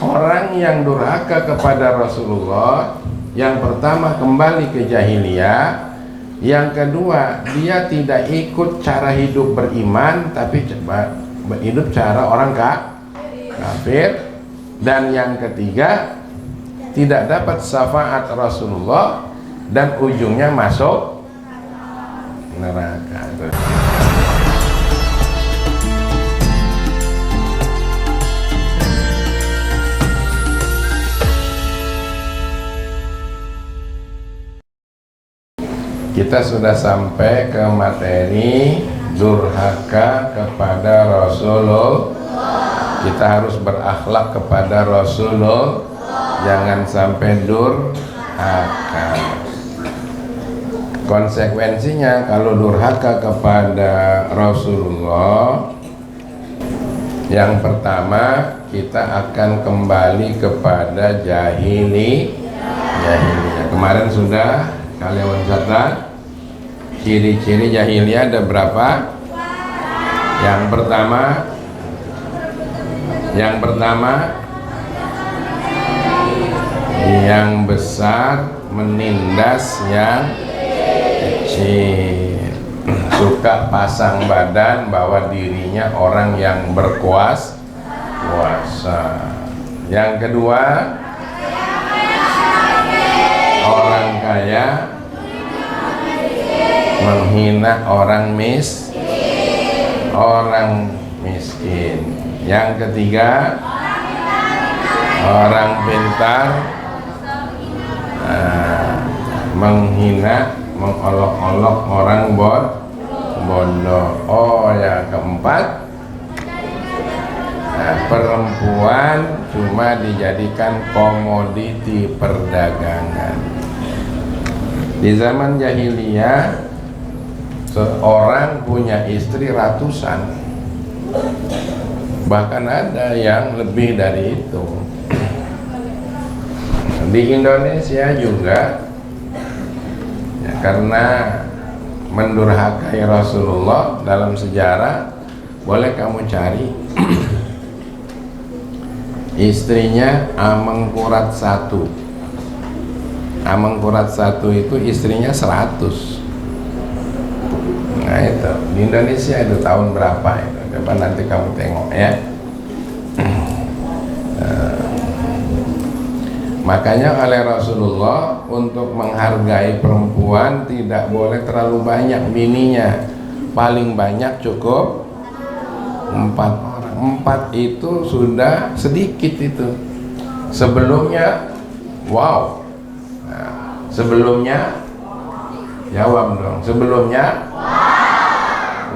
Orang yang durhaka kepada Rasulullah, yang pertama kembali ke jahiliyah, yang kedua dia tidak ikut cara hidup beriman, tapi hidup cara orang kafir, dan yang ketiga tidak dapat syafaat Rasulullah dan ujungnya masuk neraka. Kita sudah sampai ke materi durhaka kepada Rasulullah. Kita harus berakhlak kepada Rasulullah, jangan sampai durhaka. Konsekuensinya kalau durhaka kepada Rasulullah, yang pertama kita akan kembali kepada jahiliyah. Kemarin sudah kalian catat ciri-ciri jahiliyah ada berapa? Yang pertama yang besar menindas yang kecil, suka pasang badan bahwa dirinya orang yang berkuasa. Yang kedua, orang kaya menghina orang miskin. Yang ketiga, orang pintar menghina, mengolok-olok orang bodoh. Yang keempat, perempuan cuma dijadikan komoditi perdagangan. Di zaman jahiliyah, seorang punya istri ratusan, bahkan ada yang lebih dari itu. Di Indonesia juga ya, karena mendurhakai Rasulullah dalam sejarah, boleh kamu cari istrinya Amengkurat I. Amengkurat I itu istrinya 100. Nah itu di Indonesia itu tahun berapa itu? Coba nanti kamu tengok ya. Makanya oleh Rasulullah untuk menghargai perempuan tidak boleh terlalu banyak bininya, paling banyak cukup 4 orang. 4 itu sudah sedikit itu. Sebelumnya wow. Sebelumnya jawab dong. Sebelumnya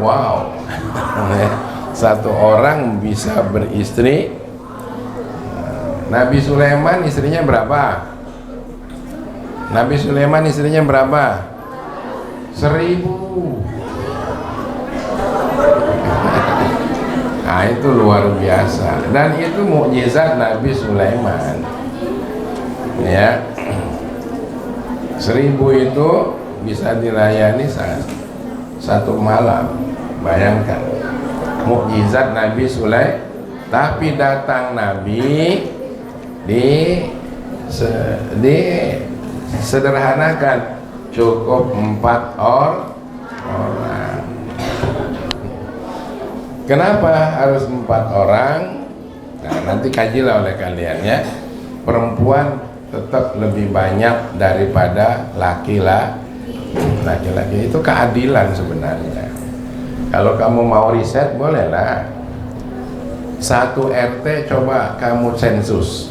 wow. Satu orang bisa beristri. Nabi Sulaiman istrinya berapa? Nabi Sulaiman istrinya berapa? 1000. Nah itu luar biasa. Dan itu mukjizat Nabi Sulaiman. Ya, 1000 itu bisa dilayani satu malam. Bayangkan mukjizat Nabi Sulaiman. Tapi datang Nabi sederhanakan, cukup 4 orang. Kenapa harus 4 orang? Nah, nanti kajilah oleh kalian ya. Perempuan tetap lebih banyak daripada laki-laki. Itu keadilan sebenarnya. Kalau kamu mau riset bolehlah. 1 RT coba kamu sensus,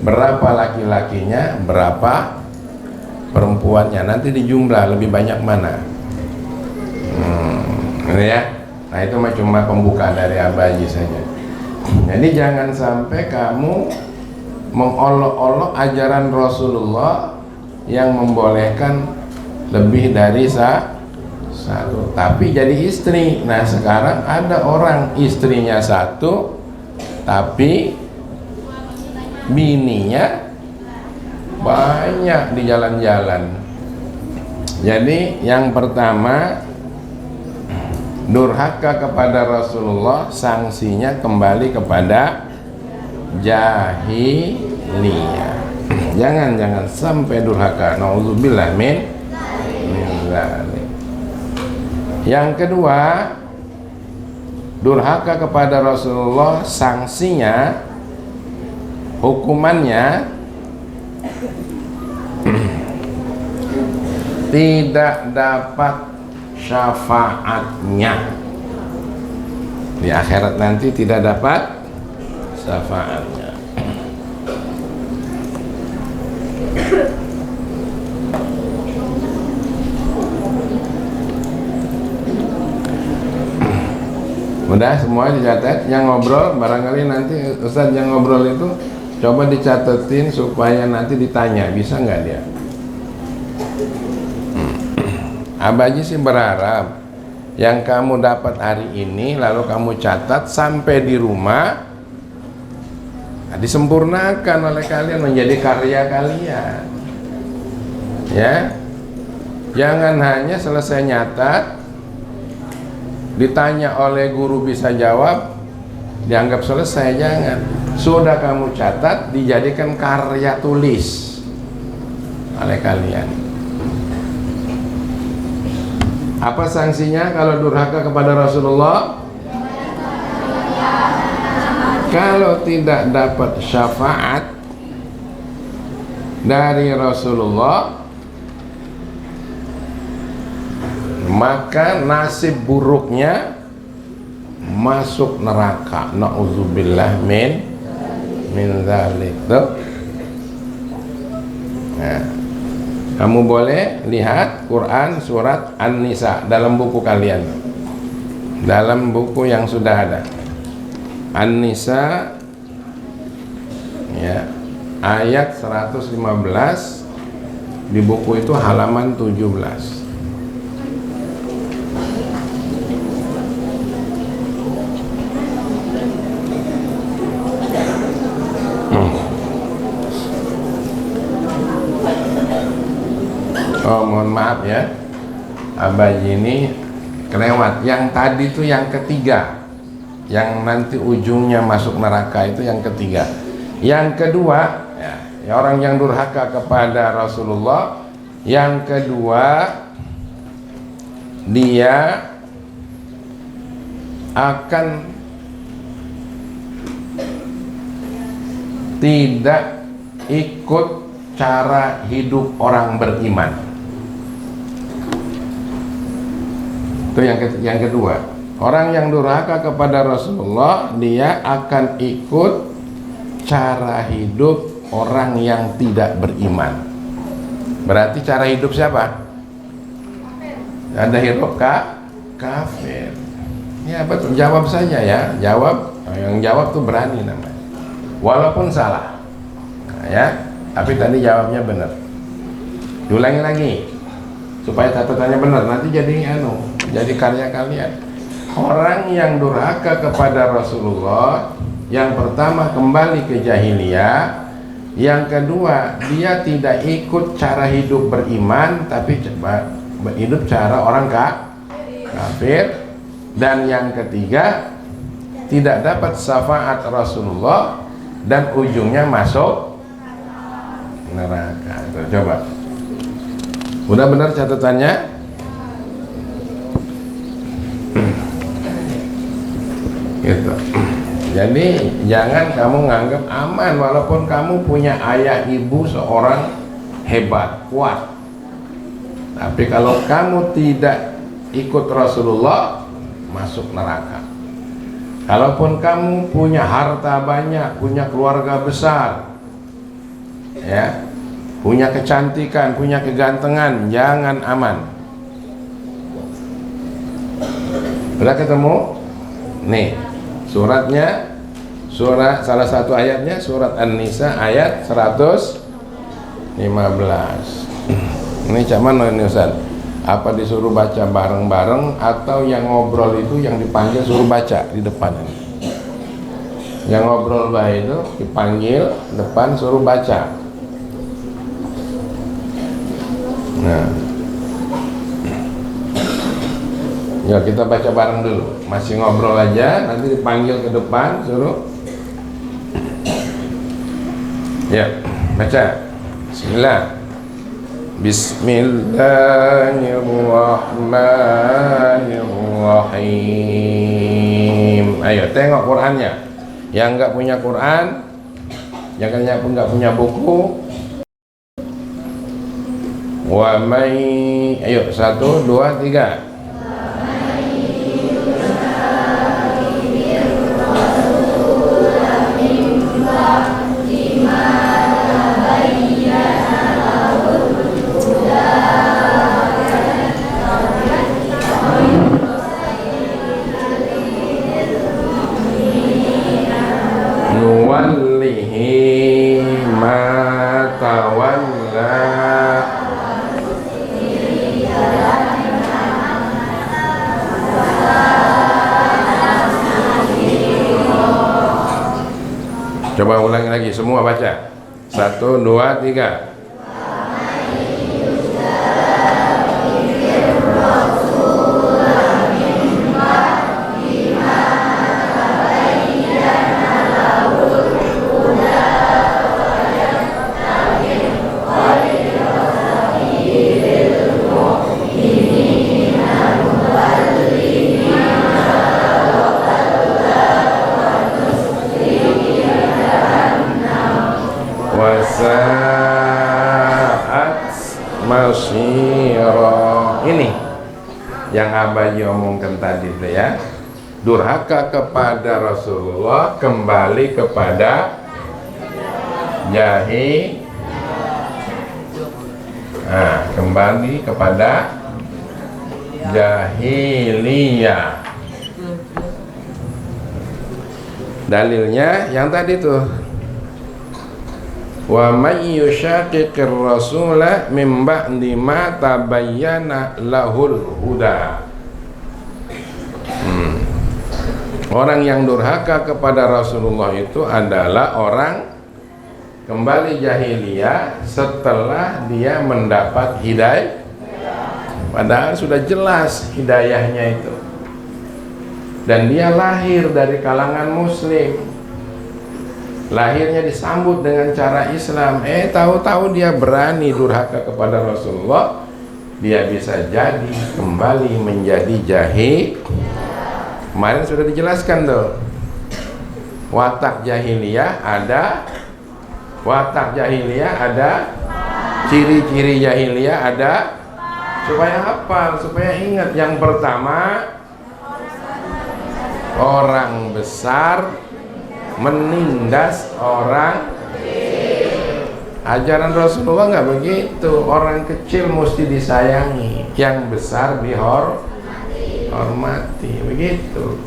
berapa laki-lakinya, berapa perempuannya, nanti dijumlah lebih banyak mana. Ini ya. Nah itu cuma pembukaan dari Abaji saja. Jadi jangan sampai kamu mengolok-olok ajaran Rasulullah yang membolehkan lebih dari satu, tapi jadi istri. Nah sekarang ada orang istrinya 1 tapi bininya banyak di jalan-jalan. Jadi yang pertama, durhaka kepada Rasulullah, sanksinya kembali kepada jahiliyah. Jangan sampai durhaka. Nauzubillah min dzalik. Yang kedua, durhaka kepada Rasulullah, sanksinya, hukumannya tidak dapat syafaatnya. Di akhirat nanti tidak dapat syafaatnya. Udah semua dicatat. Yang ngobrol barangkali nanti Ustadz yang ngobrol itu coba dicatetin supaya nanti ditanya, bisa nggak dia? Abaji sih berharap yang kamu dapat hari ini lalu kamu catat sampai di rumah, nah, disempurnakan oleh kalian menjadi karya kalian. Ya, jangan hanya selesai nyatat, ditanya oleh guru bisa jawab, dianggap selesai. Jangan, sudah kamu catat dijadikan karya tulis oleh kalian. Apa sanksinya kalau durhaka kepada Rasulullah? Kalau tidak dapat syafaat dari Rasulullah, maka nasib buruknya masuk neraka. Nauzubillah min dzalik. Nah, kamu boleh lihat Quran surat An-Nisa dalam buku kalian, dalam buku yang sudah ada. An-Nisa ya, ayat 115 di buku itu halaman 17. Oh, mohon maaf ya, Abaji ini kelewat. Yang tadi itu yang ketiga, yang nanti ujungnya masuk neraka itu yang ketiga. Yang kedua, ya orang yang durhaka kepada Rasulullah. Yang kedua, dia akan tidak ikut cara hidup orang beriman. Itu yang kedua. Orang yang durhaka kepada Rasulullah, dia akan ikut cara hidup orang yang tidak beriman. Berarti cara hidup siapa? Ada hidup kafir. Ya betul, jawab saja ya. Jawab, yang jawab tuh berani namanya. Walaupun salah. Nah, ya, tapi tadi jawabnya benar. Diulangi lagi supaya catatannya benar. Nanti jadi karya kalian. Orang yang durhaka kepada Rasulullah, yang pertama kembali ke jahiliyah, yang kedua dia tidak ikut cara hidup beriman tapi coba hidup cara orang kafir, dan yang ketiga tidak dapat syafaat Rasulullah dan ujungnya masuk neraka. Coba, udah benar catatannya? Gitu. Jadi jangan kamu nganggap aman walaupun kamu punya ayah ibu seorang hebat, kuat. Tapi kalau kamu tidak ikut Rasulullah, masuk neraka. Kalaupun kamu punya harta banyak, punya keluarga besar, ya, punya kecantikan, punya kegantengan, jangan aman. Udah ketemu? Nih suratnya, salah satu ayatnya surat An-Nisa ayat 115. Ini cuman ini Ustaz, apa disuruh baca bareng-bareng atau yang ngobrol itu yang dipanggil suruh baca di depan ini? Yang ngobrol baik itu dipanggil depan suruh baca. Nah, ya kita baca bareng dulu. Masih ngobrol aja, nanti dipanggil ke depan suruh Ya, baca. Bismillah. Bismillahirrahmanirrahim. Ayo tengok Qurannya. Yang nggak punya Quran, yang nggak punya buku. Wa may, ayo 1, 2, 3. Nuwallihi ma tawalla. Coba ulangi lagi, semua baca. 1, 2, 3. Wasaat masyira. Ini yang Abayi omongkan tadi itu ya. Durhaka kepada Rasulullah, kembali kepada kembali kepada jahiliyah. Dalilnya yang tadi tuh, wa may yushaqiqir rasula mim ba'di ma tabayyana lahul huda. Orang yang durhaka kepada Rasulullah itu adalah orang kembali jahiliyah setelah dia mendapat hidayah, padahal sudah jelas hidayahnya itu, dan dia lahir dari kalangan muslim, lahirnya disambut dengan cara Islam. Tahu-tahu dia berani durhaka kepada Rasulullah, dia bisa jadi kembali menjadi jahil. Kemarin sudah dijelaskan tuh, watak jahiliyah ada, ciri-ciri jahiliyah ada. Supaya hafal, supaya ingat. Yang pertama, orang besar menindas orang kecil. Ajaran Rasulullah nggak begitu. Orang kecil mesti disayangi, yang besar dihormati, begitu.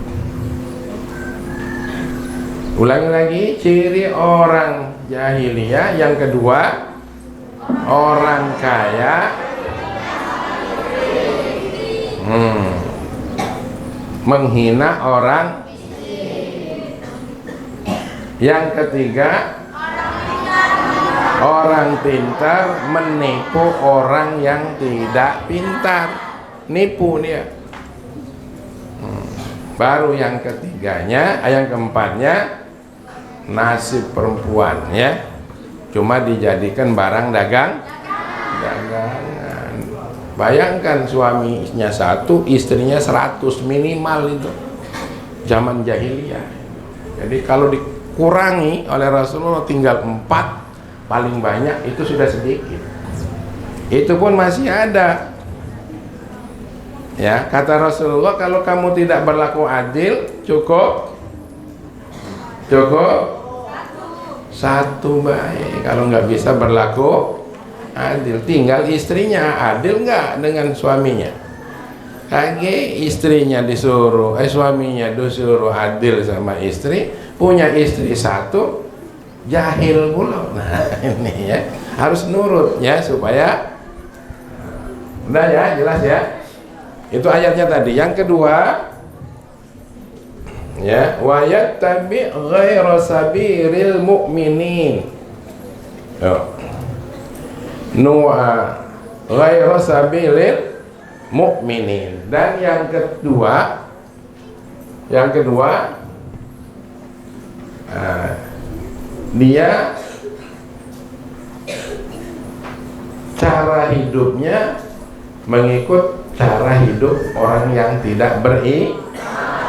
Ulangi lagi, ciri orang jahiliyah. Yang kedua, orang kaya menghina orang. Yang ketiga, orang pintar menipu orang yang tidak pintar, nipu dia. Baru yang ketiganya, yang keempatnya, nasib perempuan ya, cuma dijadikan barang dagangan. Bayangkan suaminya 1, istrinya 100 minimal itu zaman jahiliyah. Jadi kalau dikurangi oleh Rasulullah tinggal 4, paling banyak itu sudah sedikit. Itu pun masih ada. Ya, kata Rasulullah, kalau kamu tidak berlaku adil, cukup 1 baik. Kalau nggak bisa berlaku adil, tinggal istrinya adil nggak dengan suaminya. Istrinya disuruh, suaminya disuruh adil sama istri, punya istri 1, jahil pula. Nah ini ya, harus nurut ya, supaya udah ya, jelas ya. Itu ayatnya tadi. Yang kedua ya, wa yattabi ghaira sabiril mu'minin. Nu'a ghaira sabilil mu'minin. Dan yang kedua dia cara hidupnya mengikut cara hidup orang yang tidak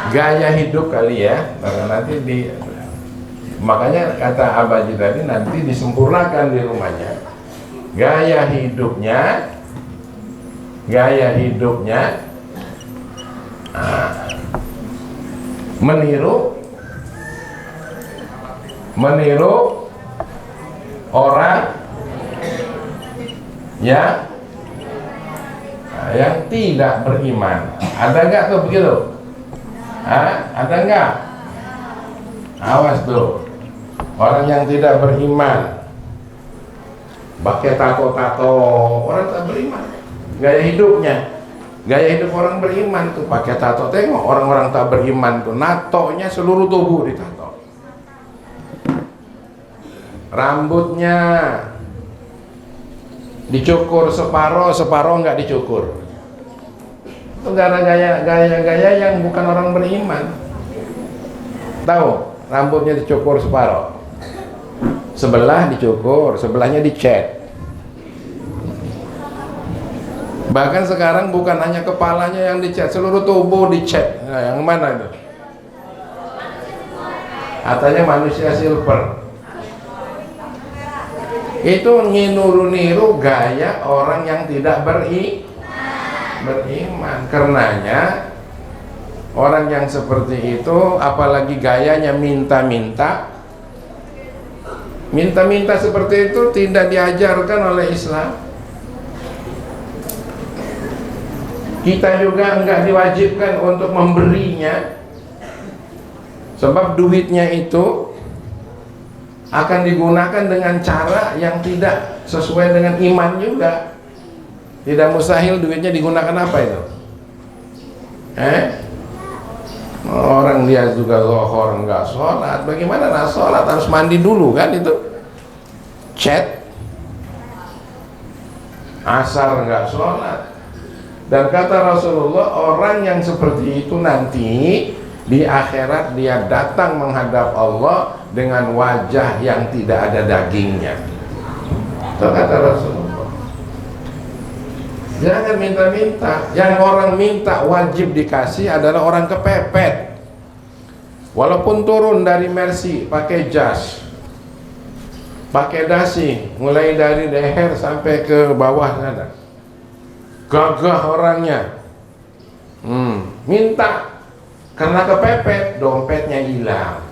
gaya hidup kali ya. Nanti makanya kata Abaji tadi, nanti disempurnakan di rumahnya gaya hidupnya meniru orang yang tidak beriman. Ada nggak tuh begitu? Ada nggak? Awas tuh, orang yang tidak beriman pakai tato-tato, orang tak beriman. Gaya hidup orang beriman tuh pakai tato. Tengok orang-orang tak beriman tuh, natonya seluruh tubuh ditato. Rambutnya dicukur separoh nggak dicukur. Itu gaya yang bukan orang beriman. Tahu, rambutnya dicukur separoh, sebelah dicukur, sebelahnya dicat. Bahkan sekarang bukan hanya kepalanya yang dicat, seluruh tubuh dicat. Nah, yang mana itu? Katanya manusia silver. Itu niru gaya orang yang tidak beriman. Karenanya orang yang seperti itu, apalagi gayanya minta-minta seperti itu, tidak diajarkan oleh Islam. Kita juga enggak diwajibkan untuk memberinya, sebab duitnya itu akan digunakan dengan cara yang tidak sesuai dengan iman juga. Tidak mustahil duitnya digunakan apa itu? Orang dia juga zuhur enggak sholat, bagaimana nak sholat? Harus mandi dulu kan itu. Chat asar enggak sholat. Dan kata Rasulullah, orang yang seperti itu nanti di akhirat dia datang menghadap Allah dengan wajah yang tidak ada dagingnya. Itu kata Rasulullah. Jangan minta-minta. Yang orang minta wajib dikasih adalah orang kepepet. Walaupun turun dari Mercy pakai jas, pakai dasi, mulai dari leher sampai ke bawah sana, gagah orangnya, minta. Karena kepepet, dompetnya hilang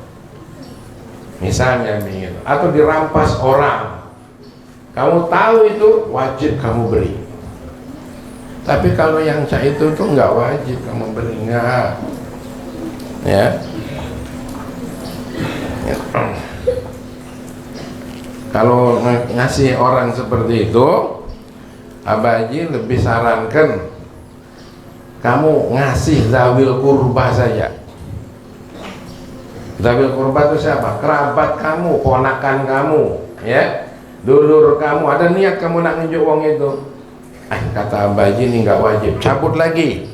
misalnya begitu, atau dirampas orang. Kamu tahu itu, wajib kamu beri. Tapi kalau yang itu tuh nggak wajib kamu beri, nggak ya. Kalau ngasih orang seperti itu, Abaji lebih sarankan kamu ngasih zawil kurba saja. Zawil kurba itu siapa? Kerabat kamu, ponakan kamu, ya, dulur kamu. Ada niat kamu nak nunjuk uang itu, kata Abaji ini nggak wajib, cabut lagi.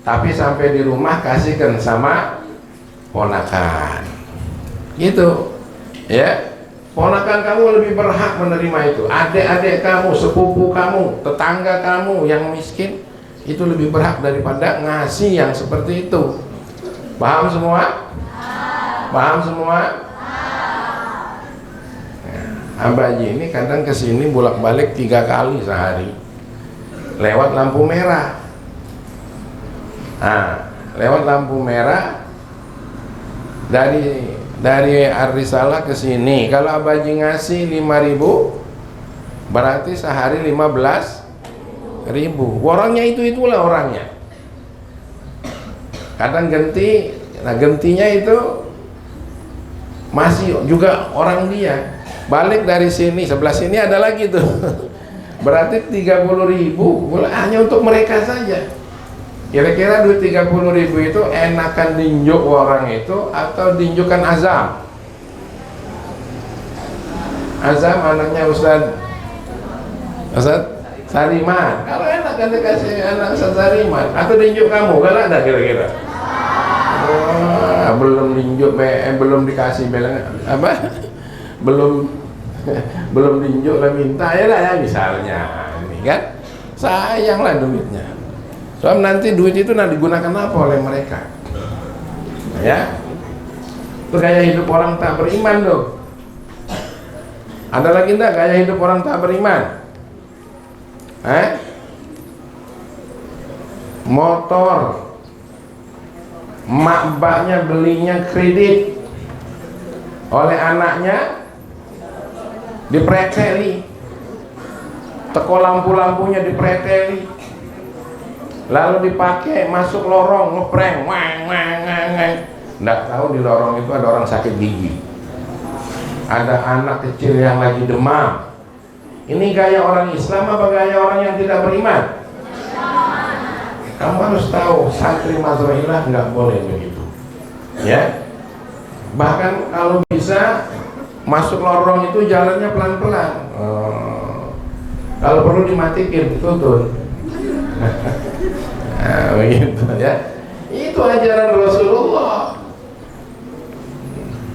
Tapi sampai di rumah kasihkan sama ponakan, gitu, ya. Ponakan kamu lebih berhak menerima itu. Adik-adik kamu, sepupu kamu, tetangga kamu yang miskin itu lebih berhak daripada ngasih yang seperti itu. Paham semua? Paham semua? Abaji ini kadang kesini bolak-balik 3 kali sehari, lewat lampu merah. Lewat lampu merah dari Ar-Risalah ke sini. Kalau Abaji ngasih 5.000, berarti sehari 15.000. Orangnya itulah orangnya. Kadang ganti, nah gantinya itu masih juga orang dia. Balik dari sini, sebelah sini ada lagi tuh. Berarti 30.000 hanya untuk mereka saja. Kira-kira duit 30.000 itu enakan dinjuk orang itu atau dinjukan Azam? Azam anaknya Ustaz Sariman. Kalau enak kan dikasih anak Ustaz Sariman, atau dinjuk kamu, kalau ada kira-kira? Belum dinjuk, belum dikasih belang apa? belum dinjuk lah minta ya lah ya, misalnya ini. kan? Sayanglah duitnya. Soalnya nanti duit itu digunakan apa oleh mereka? Ya, itu gaya hidup orang tak beriman tuh. Ada lagi enggak gaya hidup orang tak beriman? Motor, mak baknya belinya kredit, oleh anaknya dipreteli, teko lampu-lampunya dipreteli, lalu dipakai masuk lorong ngeprank, nggak tahu di lorong itu ada orang sakit gigi, ada anak kecil yang lagi demam. Ini gaya orang Islam apa gaya orang yang tidak beriman? Kamu harus tahu, santri Mazra'ilah nggak boleh begitu, ya. Bahkan kalau bisa masuk lorong itu jalannya pelan-pelan. Kalau perlu dimatiin, tutun. Nah, begitu ya. Itu ajaran Rasulullah.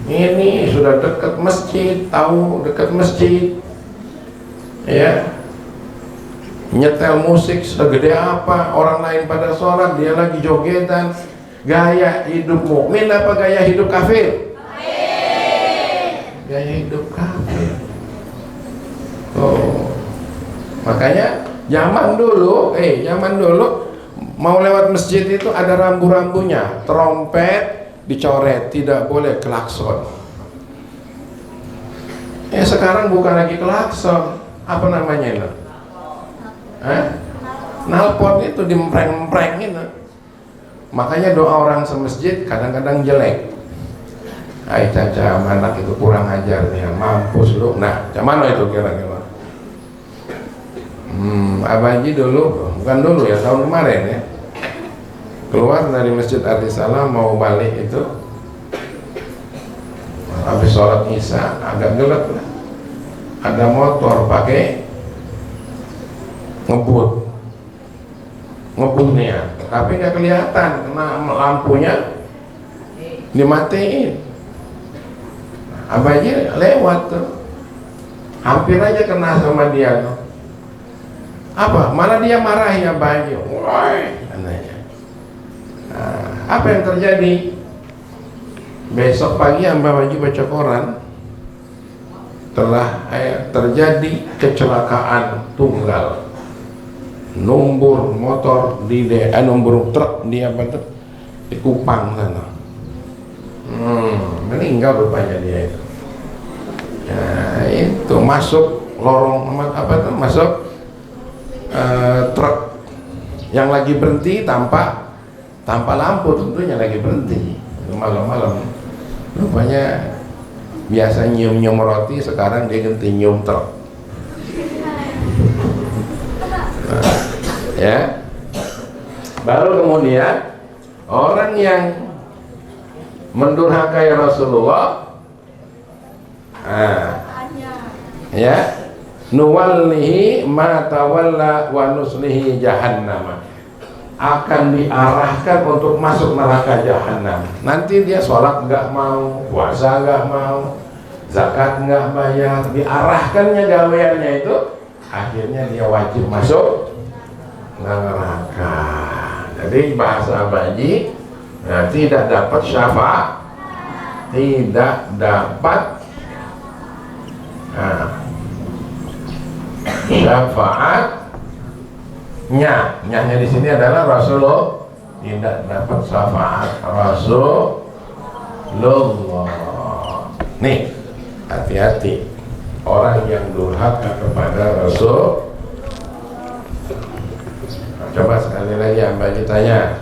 Ini sudah dekat masjid, tahu dekat masjid, ya. Nyetel musik segede apa, orang lain pada sholat, dia lagi jogetan. Gaya hidup mukmin apa gaya hidup kafir? Gaya hidup kafir. Oh, makanya zaman dulu mau lewat masjid itu ada rambu-rambunya, trompet dicoret, tidak boleh klakson. Sekarang bukan lagi klakson, apa namanya itu? Nalpot itu dimpreng-mpreng itu. Makanya doa orang semasjid kadang-kadang jelek. Caca anak itu kurang ajar nih, mampus lu. Nah, mana itu kira-kira? Abang Haji dulu, bukan dulu ya, tahun kemarin ya, keluar dari Masjid Artisalam mau balik itu, habis sholat isya agak gelap lah, ada motor pakai ngebutnya, tapi nggak kelihatan karena lampunya dimatiin. Abang Haji lewat tuh, hampir aja kena sama dia tuh. Apa? Malah dia marah ya Abang Haji. Woi, katanya. Nah, apa yang terjadi? Besok pagi Abang Haji baca koran, telah terjadi kecelakaan tunggal, nombor motor nombor truk di di Kupang sana. Meninggal rupanya dia itu. Nah, itu masuk lorong masuk truk yang lagi berhenti tanpa lampu, tentunya lagi berhenti malam-malam. Rupanya biasa nyium roti, sekarang dia ganti nyium truk. Nah, ya. Baru kemudian orang yang mendurhakai Rasulullah, ya, nuwallihi ma tawalla wa nuslihi jahannam, akan diarahkan untuk masuk neraka jahanam. Nanti dia sholat nggak mau, puasa nggak mau, zakat nggak bayar, diarahkannya gaweannya itu, akhirnya dia wajib masuk neraka. Jadi bahasa Baji, tidak dapat syafaat, tidak dapat syafaatnya. Nyanya di sini adalah Rasulullah, tidak dapat syafaat Rasulullah. Nih, hati-hati orang yang durhaka kepada Rasul. Coba sekali lagi Mbak ditanya.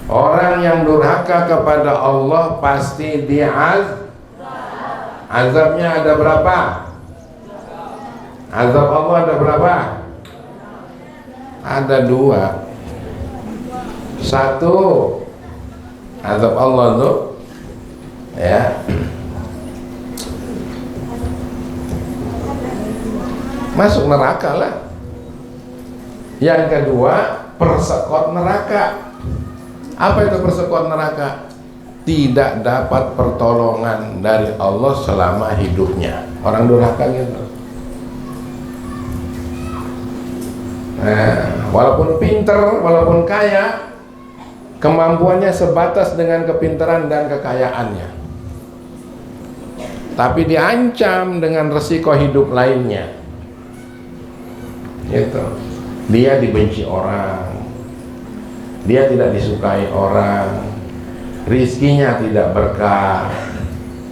Orang yang durhaka kepada Allah pasti azabnya ada berapa? Azab Allah ada berapa? Ada dua. Satu, azab Allah tuh, ya, masuk neraka lah. Yang kedua, persekot neraka. Apa itu persekot neraka? Tidak dapat pertolongan dari Allah selama hidupnya. Orang durhaka gitu. Nah, walaupun pinter, walaupun kaya, kemampuannya sebatas dengan kepintaran dan kekayaannya, tapi diancam dengan resiko hidup lainnya. Gitu. Dia dibenci orang, dia tidak disukai orang, rizkinya tidak berkah,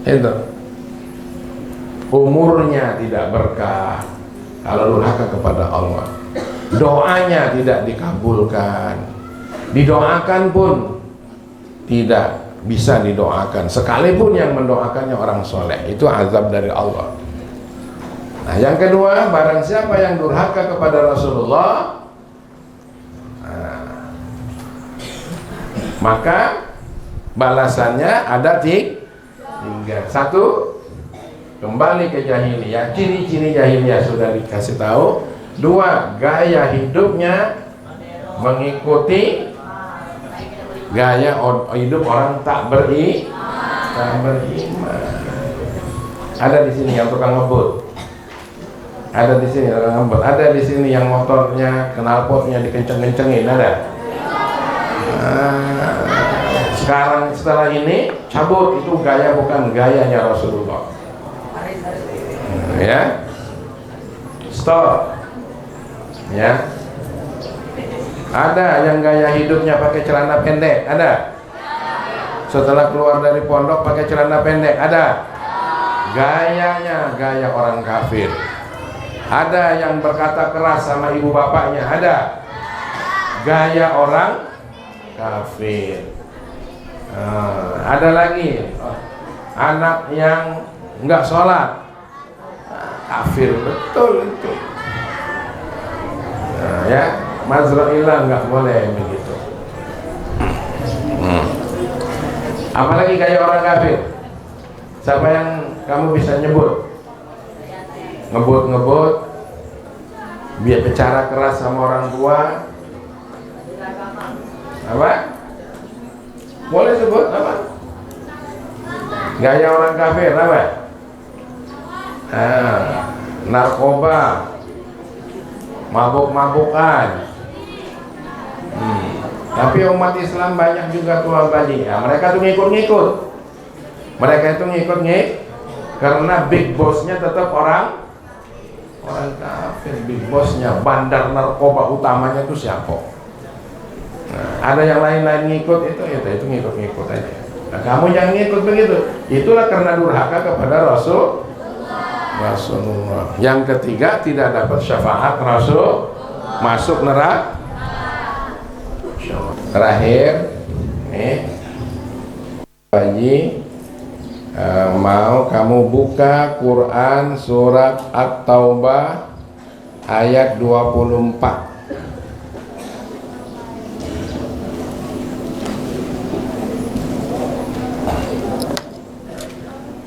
itu, umurnya tidak berkah kalau durhaka kepada Allah, doanya tidak dikabulkan, didoakan pun tidak bisa didoakan, sekalipun yang mendoakannya orang soleh. Itu azab dari Allah. Nah, yang kedua, barang siapa yang durhaka kepada Rasulullah, maka balasannya ada tiga. Satu, kembali ke jahiliyah, ciri-ciri jahiliyah sudah dikasih tahu. Dua, gaya hidupnya mengikuti gaya hidup orang tak beriman. Ada di sini yang tukang ngebut, ada di sini tukang ngebut, ada di sini yang motornya knalpotnya dikenceng-kencengin, ada. Sekarang setelah ini cabut, itu gaya bukan gayanya Rasulullah. Ya, stop. Ya, ada yang gaya hidupnya pakai celana pendek, ada. Setelah keluar dari pondok pakai celana pendek, ada. Gayanya gaya orang kafir. Ada yang berkata keras sama ibu bapaknya, ada. Gaya orang kafir. Ada lagi anak yang nggak sholat, kafir betul itu. Ya, Mazra'ilah nggak boleh begitu. Apalagi kayak orang kafir. Siapa yang kamu bisa nyebut? Ngebut, biar bicara keras sama orang tua. Apa? Boleh sebut apa? Gaya orang kafir apa? Narkoba, mabuk-mabukan. Tapi umat Islam banyak juga tuh abadi. Ya, mereka tuh ngikut-ngikut. Mereka itu ngikut-ngikut karena big bossnya tetap orang kafir. Big bossnya, bandar narkoba utamanya itu siapa? Nah, ada yang lain-lain ngikut itu ngikut-ngikut aja. Nah, kamu jangan ngikut begitu. Itulah karena durhaka kepada Rasulullah. Yang ketiga, tidak dapat syafaat Rasul, masuk neraka. Terakhir, nih, Haji, mau kamu buka Quran surat At-Taubah ayat 24.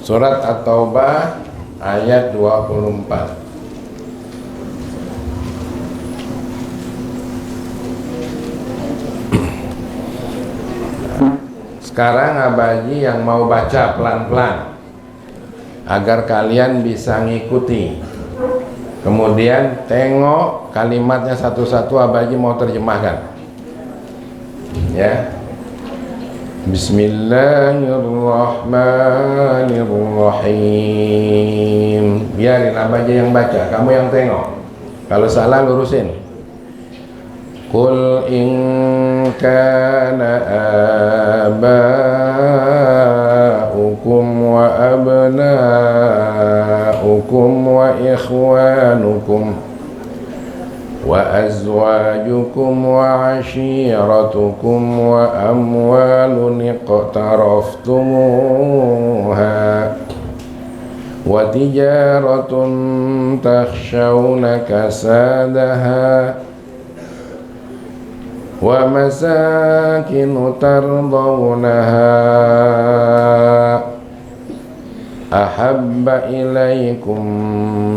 Surat At-Taubah ayat 24. Sekarang Abaji yang mau baca pelan-pelan agar kalian bisa ngikuti. Kemudian tengok kalimatnya satu-satu, Abaji mau terjemahkan. Ya. Bismillahirrahmanirrahim. Biarin Abaji yang baca, kamu yang tengok. Kalau salah lurusin. Qul in kana aba'ukum wa abna'ukum wa ikhwanukum wa azwajukum wa ashiratukum wa amwalun iqtaraftumuha wa tijaratun takhshawna kasadaha wa masakinu tardawnaha ahabba ilaikum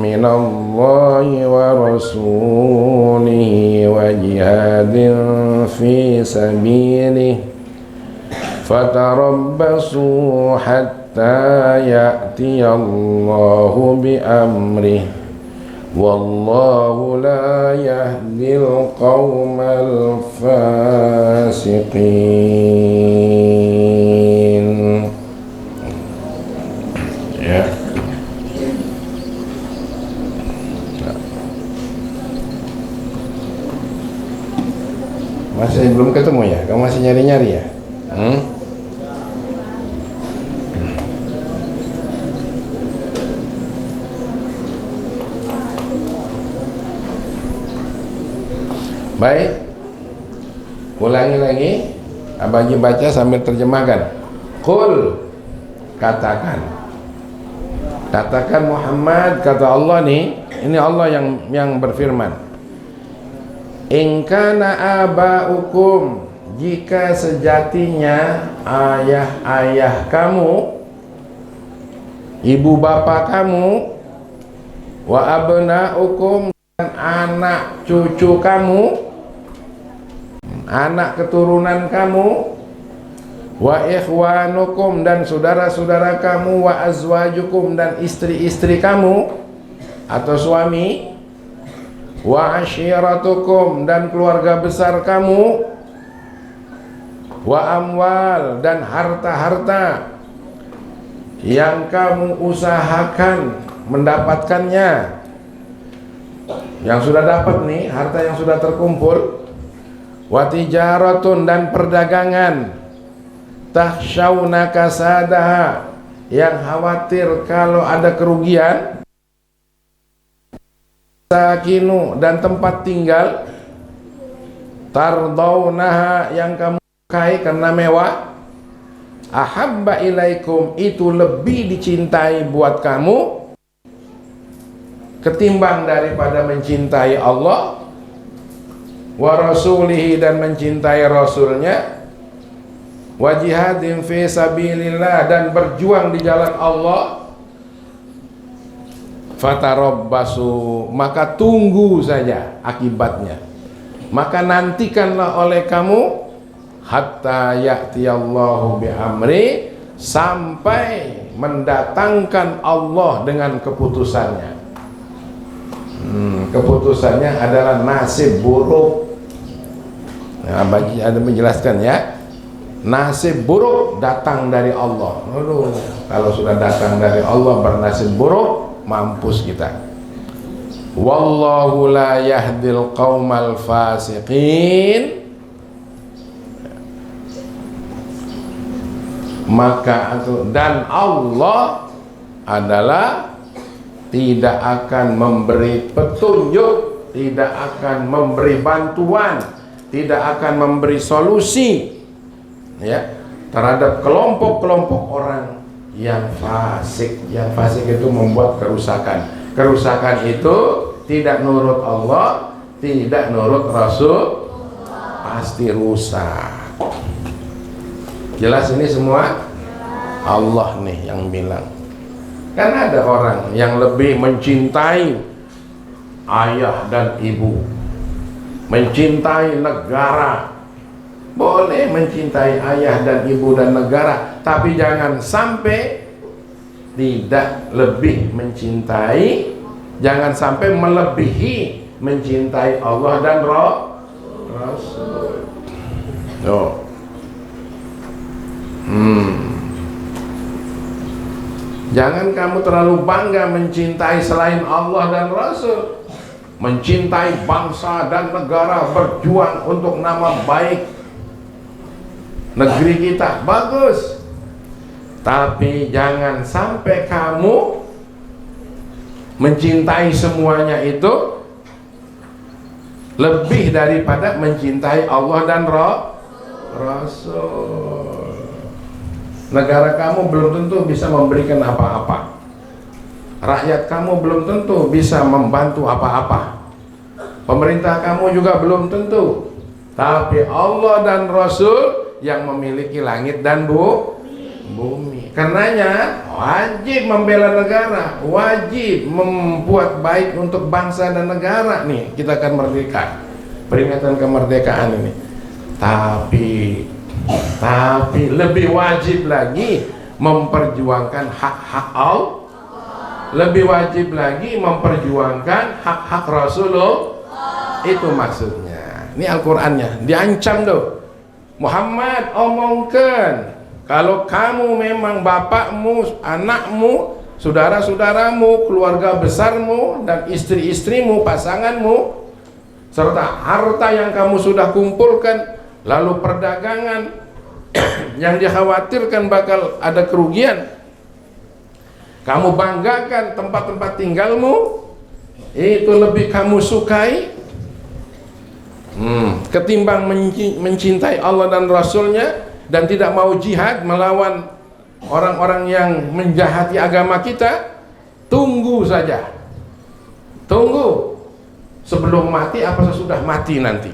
minallahi wa rasulihi wa jihadin fi sabilihi fatarabbasu hatta ya'tiyallahu bi amrihi wallahu la yahdil qaumal fasiqin. Ya. Masih belum ketemu ya? Kamu masih nyari-nyari ya? Baik, ulangi lagi. Abang baca sambil terjemahkan. Qul, katakan. Katakan Muhammad, kata Allah nih. Ini Allah yang berfirman. In kana aba'ukum, jika sejatinya ayah-ayah kamu, ibu bapak kamu, wa abna'ukum, dan anak cucu kamu, anak keturunan kamu, wa ikhwanukum, dan saudara-saudara kamu, wa azwajukum, dan istri-istri kamu atau suami, wa ashiratukum, dan keluarga besar kamu, wa amwal, dan harta-harta yang kamu usahakan mendapatkannya, yang sudah dapat nih, harta yang sudah terkumpul, wa tijaratun, dan perdagangan, takhshawna kasadaha, yang khawatir kalau ada kerugian, sakinu, dan tempat tinggal, tardaunaha, yang kamu sukai karena mewah, ahabba ilaikum, itu lebih dicintai buat kamu ketimbang daripada mencintai Allah, wa rasulihi, dan mencintai rasulnya, wa jihadin fi sabilillah, dan berjuang di jalan Allah, fatarabbasu, maka tunggu saja akibatnya, maka nantikanlah oleh kamu, hatta ya'tiyallahu bi'amri, sampai mendatangkan Allah dengan keputusannya. Keputusannya adalah nasib buruk. Nah, bagi ada menjelaskan ya, nasib buruk datang dari Allah. Aduh, kalau sudah datang dari Allah bernasib buruk, mampus kita. Wallahu la yahdil qaumal fasiqin. Maka dan Allah adalah tidak akan memberi petunjuk, tidak akan memberi bantuan, tidak akan memberi solusi ya terhadap kelompok-kelompok orang yang fasik. Yang fasik itu membuat kerusakan. Kerusakan itu tidak nurut Allah, tidak nurut Rasul, pasti rusak. Jelas ini semua? Allah nih yang bilang. Karena ada orang yang lebih mencintai ayah dan ibu, mencintai negara. Boleh mencintai ayah dan ibu dan negara, tapi jangan sampai tidak lebih mencintai, jangan sampai melebihi mencintai Allah dan Rasul. Oh. Jangan kamu terlalu bangga mencintai selain Allah dan Rasul, mencintai bangsa dan negara, berjuang untuk nama baik negeri kita, bagus. Tapi jangan sampai kamu mencintai semuanya itu lebih daripada mencintai Allah dan Rasul. Negara kamu belum tentu bisa memberikan apa-apa, rakyat kamu belum tentu bisa membantu apa-apa, pemerintah kamu juga belum tentu. Tapi Allah dan Rasul yang memiliki langit dan bumi. Karenanya wajib membela negara, wajib membuat baik untuk bangsa dan negara. Nih kita akan merdeka, peringatan kemerdekaan ini. Tapi lebih wajib lagi memperjuangkan hak-hak lebih wajib lagi memperjuangkan hak-hak Rasulullah. Itu maksudnya. Ini Al-Qur'annya, diancam tuh. Muhammad, omongkan kalau kamu memang bapakmu, anakmu, saudara-saudaramu, keluarga besarmu, dan istri-istrimu, pasanganmu, serta harta yang kamu sudah kumpulkan, lalu perdagangan yang dikhawatirkan bakal ada kerugian, kamu banggakan tempat-tempat tinggalmu, itu lebih kamu sukai ketimbang mencintai Allah dan Rasulnya, dan tidak mau jihad melawan orang-orang yang menjahati agama kita. Tunggu saja, tunggu sebelum mati apa sesudah mati nanti.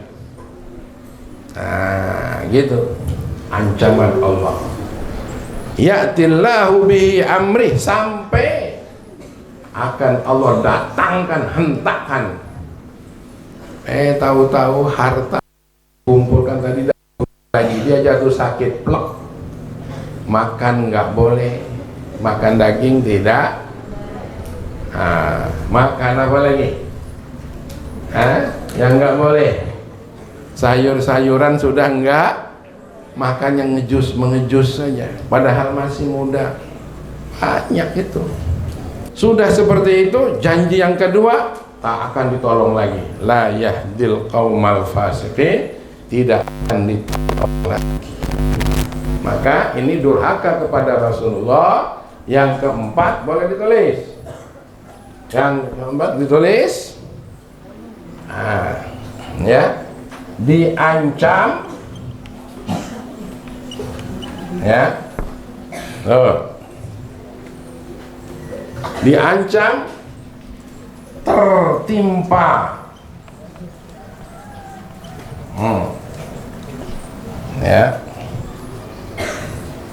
Nah, gitu ancaman Allah. Ya'tillahu bihi amrih, sampai akan Allah datangkan, hentakan. Tahu-tahu harta kumpulkan tadi lagi dia jatuh sakit, plek. Makan nggak boleh, makan daging tidak. Makan apa lagi? Yang nggak boleh, sayur-sayuran sudah nggak, makan yang mengejus saja, padahal masih muda. Banyak itu. Sudah seperti itu, janji yang kedua tak akan ditolong lagi. La yahdil qaumal fasiqin, tidak akan ditolong lagi. Maka ini durhaka kepada Rasulullah. Yang keempat boleh ditulis. Yang keempat ditulis. Ya, diancam. Ya, diancam tertimpa. Ya,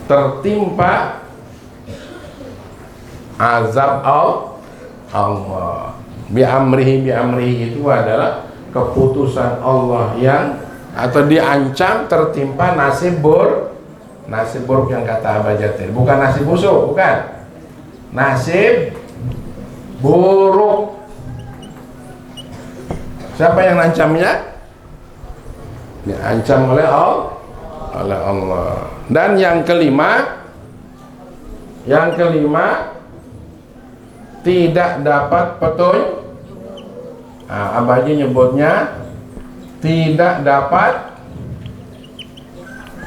tertimpa azab Allah. Bi'amrihi itu adalah keputusan Allah yang, atau diancam tertimpa nasib buruk yang kata Abah Jatir. Bukan nasib busuk, bukan. Nasib buruk. Siapa yang ngancamnya? Diancam oleh Allah. Dan yang kelima tidak dapat petunjuk. Abah nyebutnya tidak dapat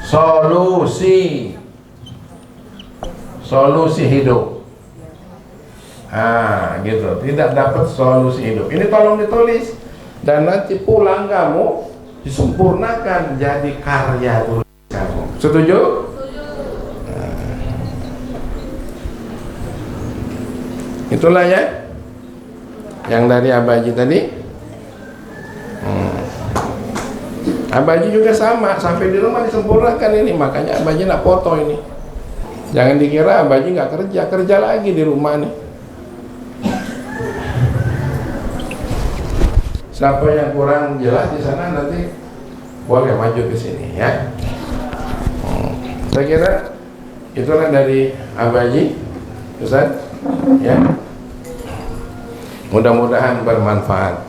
solusi hidup. Gitu, tidak dapat solusi hidup. Ini tolong ditulis, dan nanti pulang kamu disempurnakan jadi karya tulis kamu. Setuju? Itulah ya yang dari Abaji tadi. Abaji juga sama, sampai di rumah disempurnakan ini. Makanya Abaji nak foto ini. Jangan dikira Abaji nggak kerja lagi di rumah nih. Siapa yang kurang jelas di sana nanti boleh maju ke sini ya. Saya kira itulah dari Abaji, Ustaz. Ya, mudah-mudahan bermanfaat.